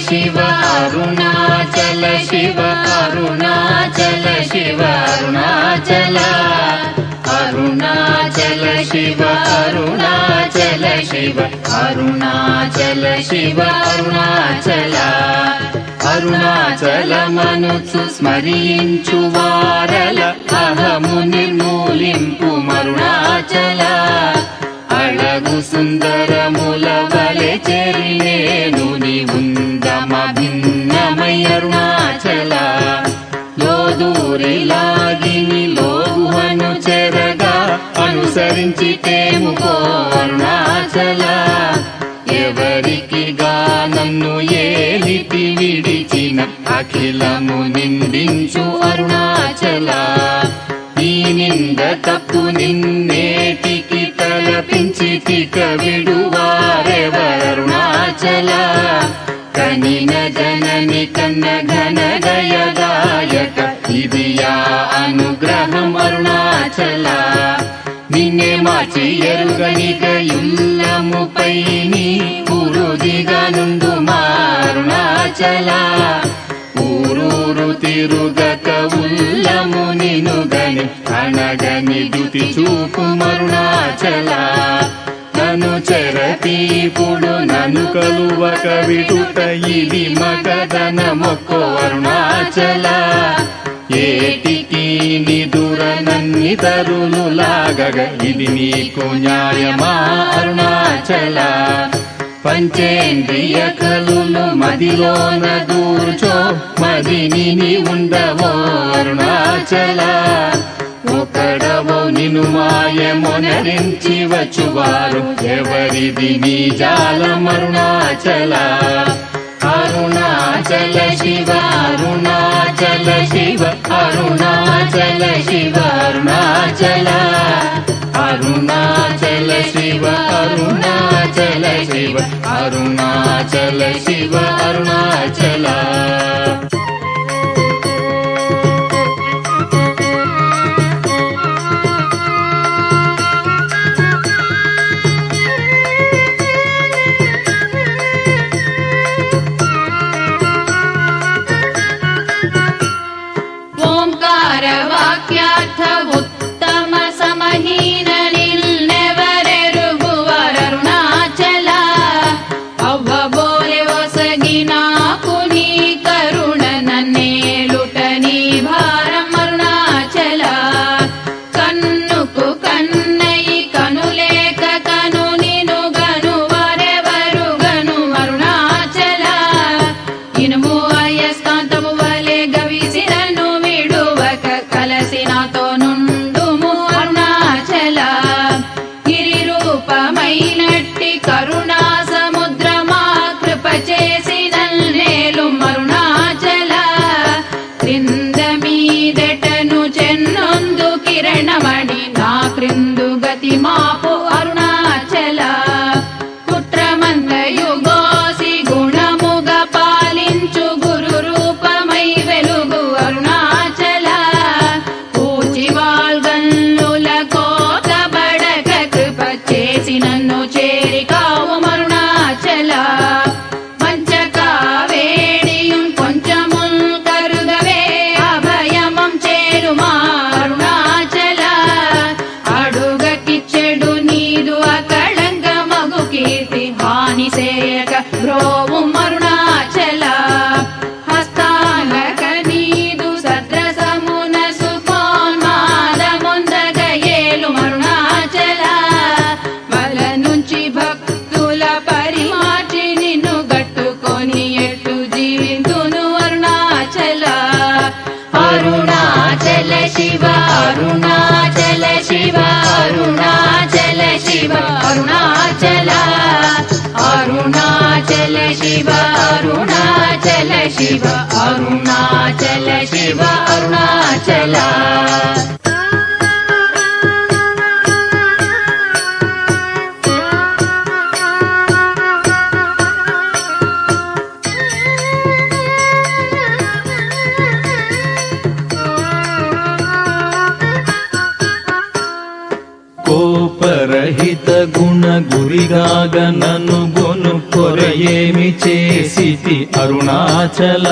शिव अरुणाचल शिव अरुणाचल शिव अरुणाचल अरुणाचल शिव अरुणाचल शिव अरुणाचल शिव अरुणाचल అరుణాచలమనుచు స్మరించు వారల అహము నిర్మూలింపు మరుణాచల అళగు సుందరముల వలె చెరినేను నివుందమ భిన్నమై అరుణాచల లోదూరిలాగిని లోగుహను చెరగా అనుసరించితేము పో అరుణాచల ఎవరికి నన్ను ఏలిటి విడిచిన అఖిలము నిందించు అరుణాచల ఈ నింద తప్పు నిన్నేటికి తలపించి తిక విడువారెవరుణాచల కనిన జనని కన్న ఘన గయదాయక ఇది యా అనుగ్రహం అరుణాచల నిన్నే మార్చి ఎరుగనిక యుల్లముపై నీ ఊరుదిగా నుండు అరుణాచల ఊరూరు తిరుగక ఉల్లము నినుగని అనగని దుతి చూపు అరుణాచల నన్ను చెరతీపుడు నన్ను కలువక విడుట ఇది మగదన మొక్కో అరుణాచల ఏటికి నిదుర నన్ని తరులు లాగగ ఇది నీకు న్యాయమా అరుణాచల పంచేంద్రియ కలులు మదిలోన దూర్చో మదిని ఉండవో అరుణాచల ఒకడవో నిను మాయమొనరించి వచ్చువారు ఎవరిది నీ జాలం అరుణాచల అరుణాచల శివ అరుణాచల శివ అరుణాచల శివ అరుణాచల అరుణాచల శివ అరుణాచల శివ అరుణాచల శివ అరుణాచల మాపు అరుణాచల పుత్రమందయు గోసి గుణముగ పాలించు గురు రూపమై వెలుగు అరుణాచల పూచి వాల్గన్నుల కోత బడక కృప చేసి నన్ను చేరి కావు అరుణాచల పంచక వేడియుం కొంచెముల్ కరుగవే అభయమం చేరుమా అరుణాచల చెడు నీదు అకళంక మగు కీర్తి హాని సేయక బ్రోవు అరుణాచల హస్తాలక నీదు సద్రసమున సుకోన్మాదముందగ ఏలు అరుణాచల వల నుంచి భక్తుల పరిమార్చి నిన్ను గట్టుకొని ఎట్టు జీవింతును అరుణాచల అరుణాచల శివ అరుణాచల శివ అరుణాచల శివ అరుణాచల అరుణాచల శివ అరుణాచల శివ అరుణాచల శివ అరుణాచల కోపరహిత సగుణ గురిగాగ నన్ను గొను కొరయేమి చేసితి అరుణాచల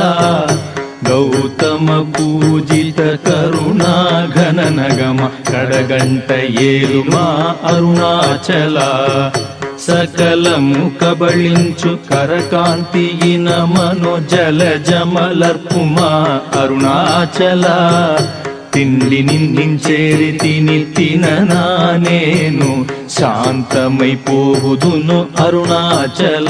గౌతమ పూజిత కరుణా ఘననగమ కడగంట ఏలుమా అరుణాచల సకలము కబళించు కరకాంతియిన మనోజల జమలర్పుమా అరుణాచల తిండి నిందించేరి తిని తిననా నేను శాంతమైపోవుదును అరుణాచల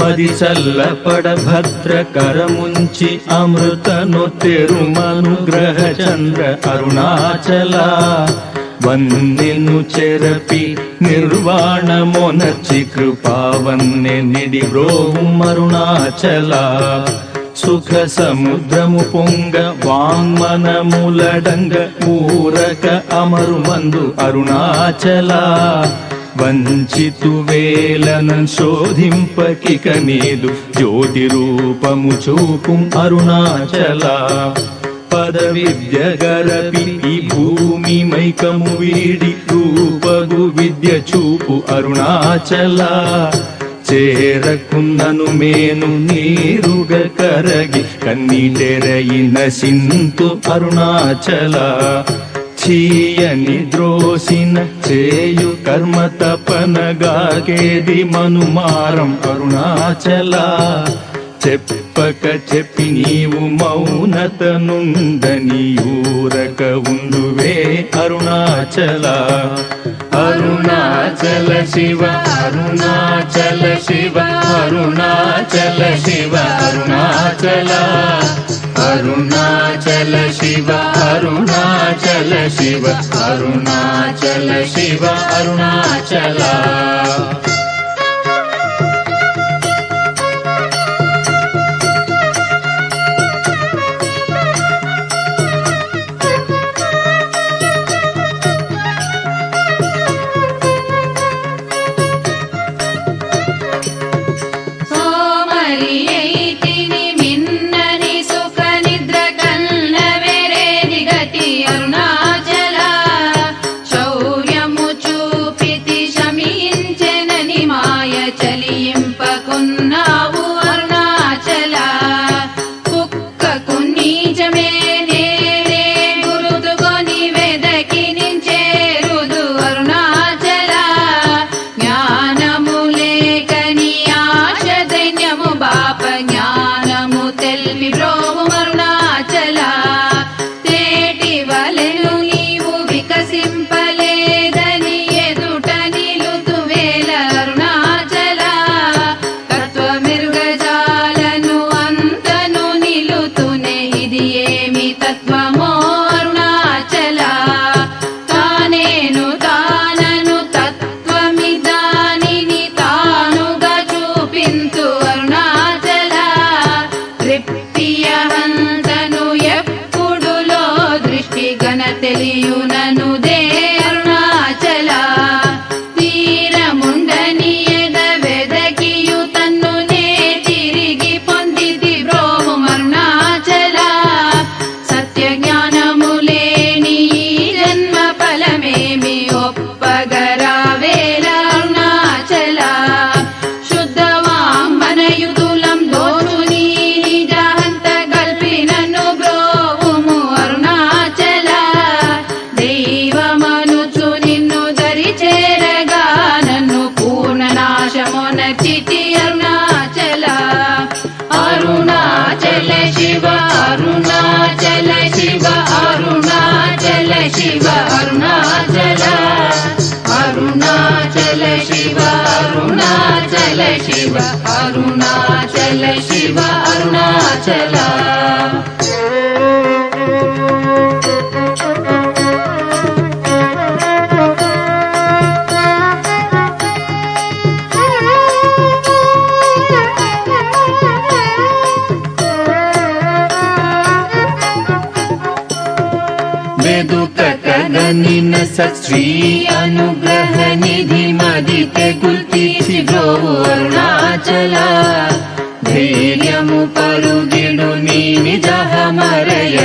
మది చల్లపడ భద్ర కరముంచి అమృతను తెరుమనుగ్రహ చంద్ర అరుణాచల వందెను చెరపి నిర్వాణమొనర్చి కృపావన్నె నిడి బ్రోవు అరుణాచల సుఖ సముద్రము పొంగ వాంగ్మనములడంగ ఊరక అమరుమందు అరుణాచల వంచితు వేలన శోధింపకిక నీదు జ్యోతి రూపము చూపు అరుణాచల పద విద్య గరపి ఈ భూమి మైకము వీడి రూపగు విద్య చూపు అరుణాచల చేరకున్నను మేను నీరుగ కరగి కన్నీటెరయి నశింతు అరుణాచల చీయని ద్రోసిన చేయు కర్మ తపనగాగేది మనుమారం అరుణాచల చెప్పక చెప్పి నీవు మౌనత నుండని ఊరక ఉండువే అరుణాచల అరుణాచల శివ అరుణాచల శివ అరుణాచల శివ అరుణాచల అరుణాచల శివ అరుణాచల శివ అరుణాచల శివ అరుణాచల తెలియునను దే అరుణాచల తీరముండని ఎద వెదకియు తన్ను నే తిరిగి పొందిది బ్రోము అరుణాచల సత్య జ్ఞానములేని జన్మ ఫలమేమి ఒప్పగరావేల అరుణాచల శుద్ధ వాంగ్మనయుతులం దోచు నీ నిజహంత గల్పినను బ్రోవుము అరుణాచల దైవమనుచు నిన్ను దరి చేరగా నన్ను పూర్ణ నాశమునర్చితి అరుణాచల అరుణాచల శివ అరుణాచల శివ అరుణాచల శివ అరుణాచల అరుణాచల శివ అరుణాచల శివ అరుణాచల శివ అరుణాచల వెదుకగనిన సత్శ్రీ అనుగ్రహ నిధి మదితే గుల్తీచి బ్రోవు అరుణాచల ధైర్యము పరుగిడు నీ నిజహ మరయ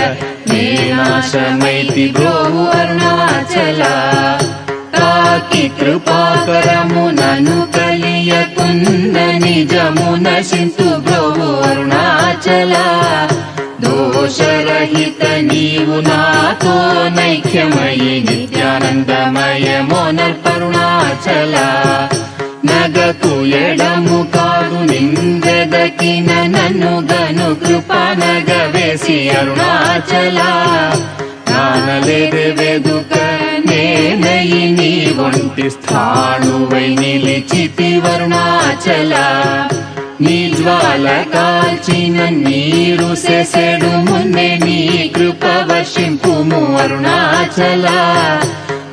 నేనాశమైతి బ్రోవు అరుణాచల తాకి కృపాకరము నను కలియకున్న నిజము నశింతు బ్రోవు అరుణాచల దోషరహిత నీవు నాతో నైక్యమయి నిత్యానందమయ మోనర్పరుణాచల నగకు ఎడము కాదు నిందెదకిన నన్ను గను కృపానగవేసి అరుణాచల నానలేదే వెదుక నేనయి నీ ఒంటి స్థాణువై నిలిచితి వరుణాచల నీ జ్వాల కాల్చిన నీరు సెసెడు మున్నే నీ కృప వర్షింపుము అరుణాచల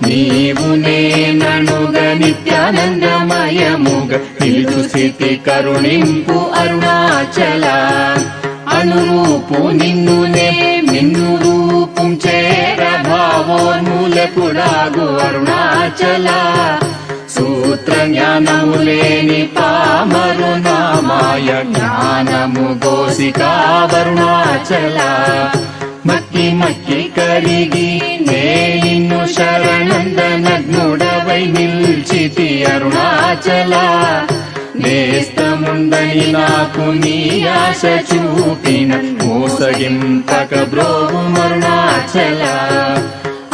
నీవు నేననుగ నిత్యానందమయముగ నిలుచు స్థితి కరుణింపు అరుణాచల అనురూపు నిన్నునే నిన్ను రూపం చేర భావోన్మూలకుడాగు అరుణాచల సూత్ర జ్ఞానము లేని పామరు నామాయ జ్ఞానము గోసికా వరుణాచల మక్కి మక్కి కరిగి నేను శరణందనగ్నుడవై నిల్చితి అరుణాచల నేస్తముందని నాకు నీ ఆశ చూపిన మోసగింపక బ్రోవు అరుణాచల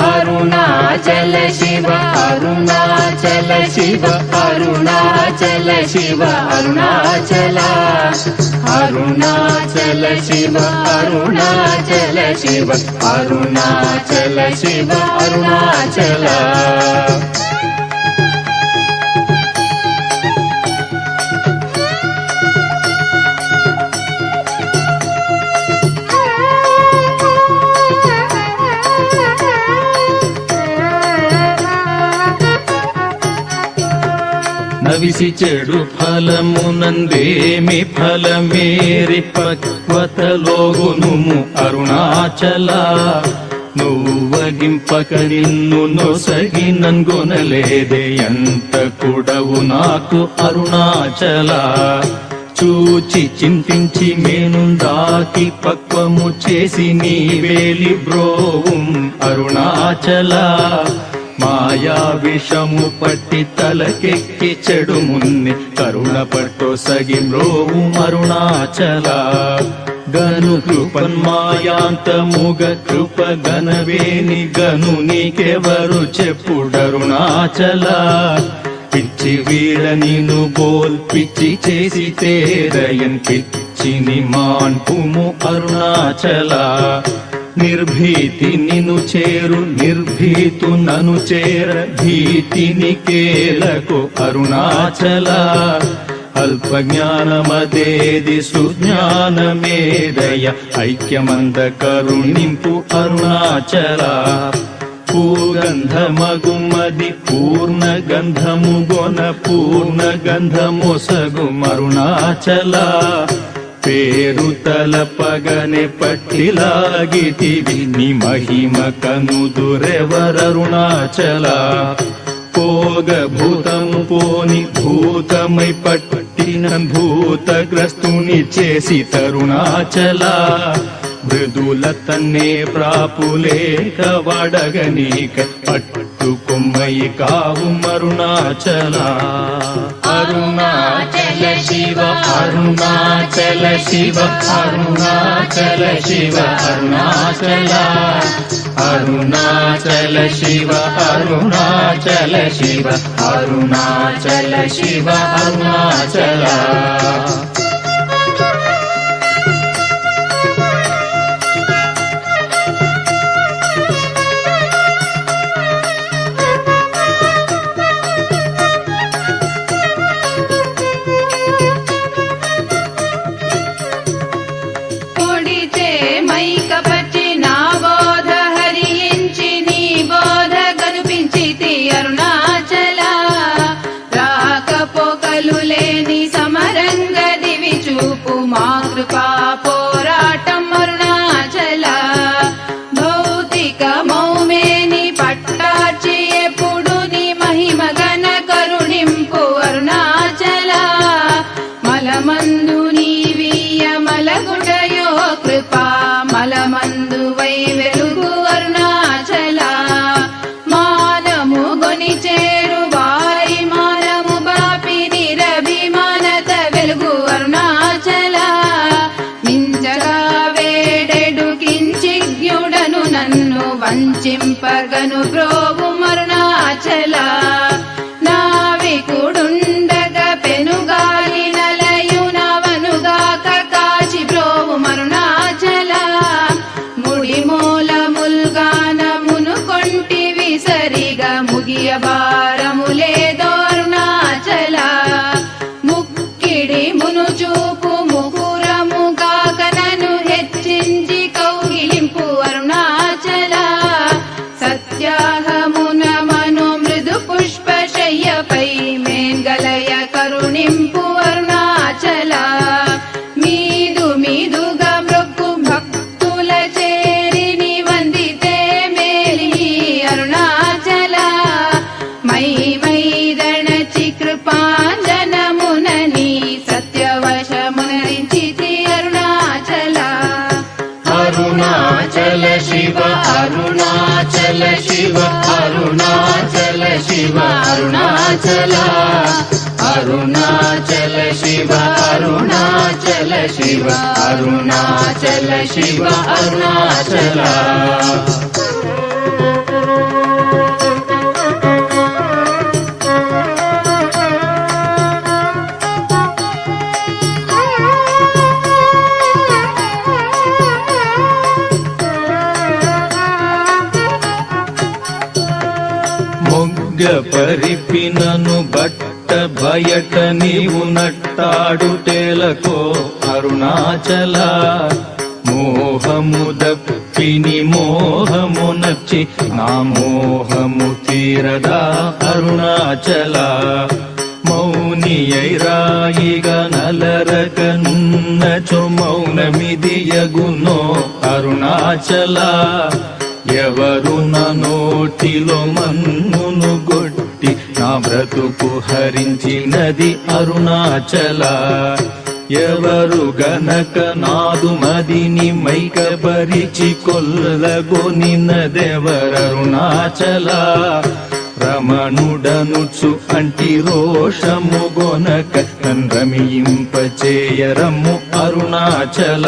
అరుణాచల శివ అరుణాచల శివ అరుణాచల శివ అరుణాచల అరుణాచల శివ అరుణాచల శివ అరుణాచల శివ అరుణాచల నవిసి చెడు ఫలమునందేమి ఫలమేరి పక్వతలోగునుము అరుణాచల నువ్వగింపక నిన్ను నొసగి నంగొనలేదే ఎంత కూడవు నాకు అరుణాచల చూచి చింతించి మేనుందాకి పక్వము చేసి నీ వేలి బ్రోవుం అరుణాచల మాయా విషము పట్టి తలకెక్కి చెడు మున్ని కరుణ పట్టో సగి మ్రోవు అరుణాచల గను కృపన్మాయాంతముగ కృప గనవేని గను నీకెవరు చెప్పుడరుణాచల పిచ్చి వీడ నిను బోల్ పిచ్చి చేసి తేరయన్ పిచ్చిని మాన్పుము అరుణాచల నిర్భీతి నిను చేరు నిర్భీతు నను చేర భీతిని కేలకు అరుణాచల అల్ప జ్ఞానమదేది సుజ్ఞానమేదయ ఐక్యమంద కరుణింపు అరుణాచల పూగంధమగుమది పూర్ణ గంధము గొన పూర్ణ గంధమొసగు అరుణాచల పేరు తలపగనే పట్టిలాగితివి ని మహిమ కనుదురెవరరుణాచల పోగ భూతము పోని భూతమై పట్టిన భూతగ్రస్తుని చేసి తరుణాచల మృదుల తన్నే ప్రాపులేక వడగనీక పట్టుకొమ్మయి కావు అరుణాచల అరుణాచల శివ అరుణాచల శివ అరుణాచల శివ అరుణాచల అరుణాచల శివ అరుణాచల శివ అరుణాచల శివ అరుణాచల వెలుగు అరుణాచల మానము గొనిచే అర్చింపగను బ్రోవు అరుణాచల నావికుడుండగ పెనుగాలి నలయునవనుగాక కాచి బ్రోవు అరుణాచల ముడి మూలముల్గానమును కొంటి విసరిగా ముగియ భారములేదో అరుణాచల ముక్కిడి మును చూపు ముకురముగాక నన్ను హెచ్చించి కౌగిలింపు అరుణాచల సత్యాహమున మనో మృదు పుష్ప శయ్యపై మేంగలయ కరుణింపు అరుణాచల మీదు మీదుగా మృక్కు భక్తుల చేరిని వందితే మేలి అరుణాచల మై మైదణచి కృపాంజనమునని సత్యవశమునరించితి అరుణాచల అరుణాచల శివ అరుణాచల శివ అరుణాచల శివ అరుణాచల అరుణాచల శివ అరుణాచల శివ అరుణాచల శివ అరుణాచల మొగ్గ పరిపినను బట్ట బయట నీవు నట్టాడుటేలకో అరుణాచల మోహము దప్పిని మోహము నచ్చి నా మోహము తీరదా అరుణాచల మౌనియైరాయిగ నలరకనున్నచో మౌనమిదియగునో అరుణాచల ఎవరు నా నోటిలో మన్నును గొట్టి నా బ్రతుకు హరించినది అరుణాచల ఎవరు గనక నాదు మదిని మైకపరిచి కొల్లగొనినదెవరరుణాచల రమణుడనుచు అంటి రోషము గొనక రమియింపచేయరము అరుణాచల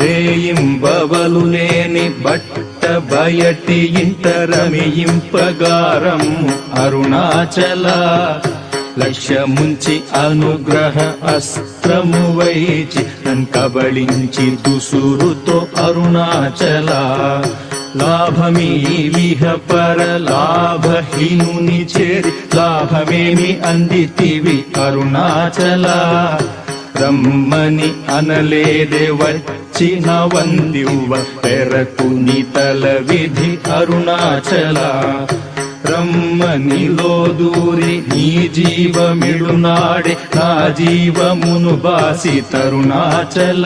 రేయింబవలు లేని బట్ట బయటి ఇంట రమియింపగారము అరుణాచల లక్ష్యముంచి అనుగ్రహ అస్త్రము వైచి నన్ కబళించి దుసురుతో అరుణాచల లాభమీ విహ పర లాభహీనుని చేరి లాభమేమి అందితివి అరుణాచల రమ్మని అనలేదే వచ్చిన వందివ్వ పెరకుని తల విధి అరుణాచల రమ్మనిలో దూరి నీ జీవమిడునాడే నా జీవమును బాసి తరుణాచల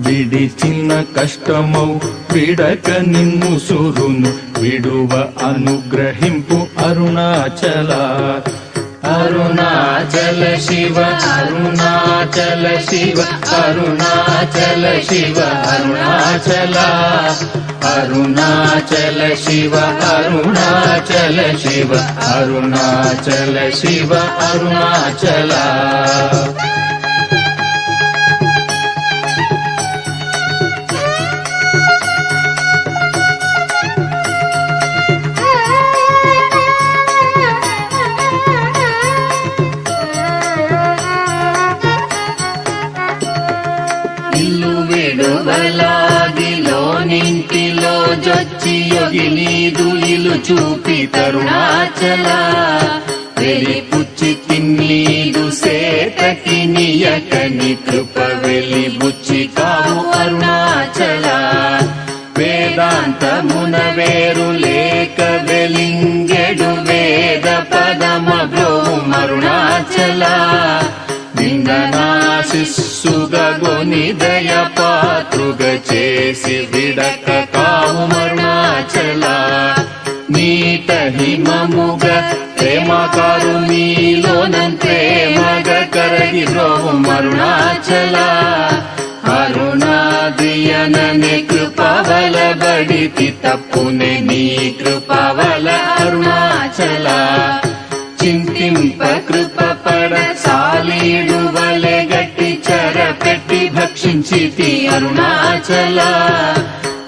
విడిచిన కష్టమౌ విడక నిన్ను సురును విడువ అనుగ్రహింపు అరుణాచల అరుణాచల శివ అరుణాచల శివ అరుణాచల శివ అరుణాచల అరుణాచల శివ అరుణాచల శివ అరుణాచల శివ అరుణాచల విడువలాగిలోనింటిలో జొచ్చి యొగిలీదు ఇలు చూపి తరుణాచల వెలిపుచ్చి తిన్నీదు సేతకి నియకని కృప వెలి బుచ్చి కావు అరుణాచల వేదాంతమున వేరు లేక వెలింగెడు వేద పదమ బ్రోమరుణాచల నిందనాశిస్సుగొని దయ పాత్రుగ చేసి విడక కావు అరుణాచల నీట హిమముగ ప్రేమకారు నీలోనంతే మగ కరగి బ్రోవు అరుణాచల అరుణాదియననే కృపవల బడితి తప్పునే నీ కృపవల అరుణాచల చింతింప కృప పడ సాలీడు వలె గట్టి చెర పెట్టి భక్షించితి అరుణాచల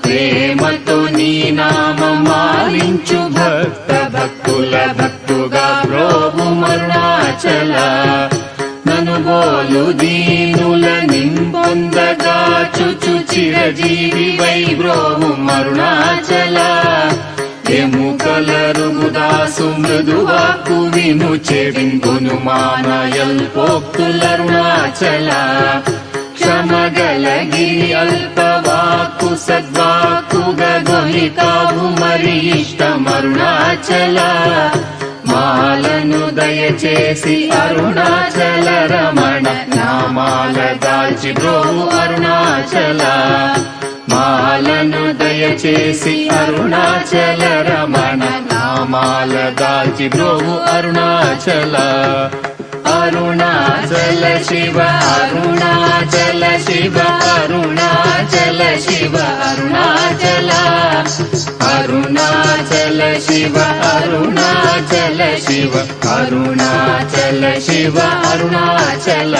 ప్రేమతో నీ నామమాలించు భక్త భక్తుల భక్తుగా బ్రోవు అరుణాచల నను బోలు దీనుల నింపొందగా చుచు చిరజీవి వై బ్రోవు అరుణాచల ఎముకల రుముదాసు మృదువాకు విను చెవింగును మానయల్ పోక్తులరుణాచల క్షమగలగిరి అల్పవాకు సద్వాకుగా గొలికావు మరి ఇష్టమరుణాచల మాలను దయచేసి అరుణాచల రమణ నామాల దాల్చి బ్రోవు అరుణాచల మాలను దయచేసి అరుణాచల రమణ నామాల దాల్చి బ్రోవు అరుణాచల అరుణాచల శివ అరుణాచల శివ అరుణాచల శివ అరుణాచల అరుణాచల శివ అరుణాచల శివ అరుణాచల శివ అరుణాచల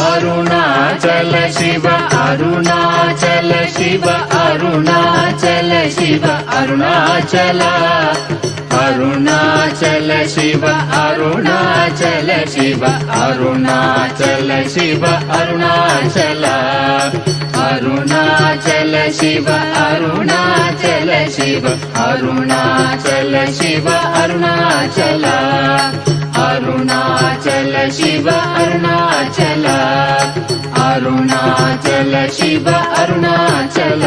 అరుణాచల శివ అరుణాచల శివ అరుణాచల శివ అరుణాచల అరుణాచల శివ అరుణాచల శివ అరుణాచల శివ అరుణాచల అరుణాచల శివ అరుణాచల శివ అరుణాచల శివ అరుణాచల అరుణాచల శివ అరుణాచల అరుణాచల శివ అరుణాచల